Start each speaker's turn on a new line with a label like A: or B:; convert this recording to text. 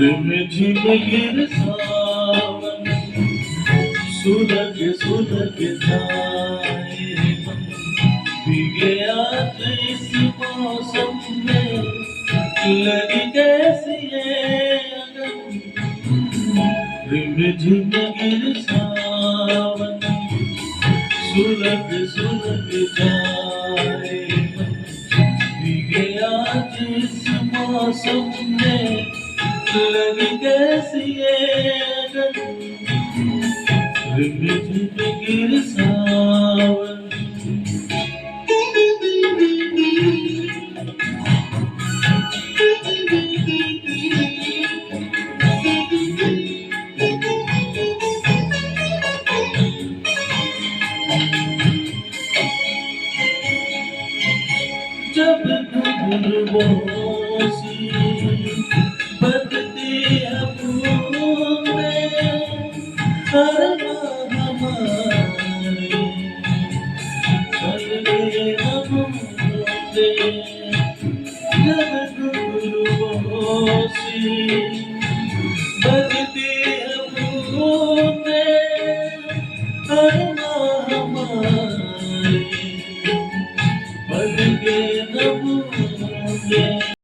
A: रिमझिम गिर सावन सुलग सुलग जाए मन भीगे आज इस मौसम में लगी कैसी है अगन रिमझिम गिर सावन सुलग सुलग जाए मन भीगे आज इस मौसम में लगी कैसी है अगन रिमझिम गिर सावन जब घुंघरुओं सी बजती है बूंदें अरमा हमारे चल गए हम होते जब घुंघरुओं सी बजती है बूंदें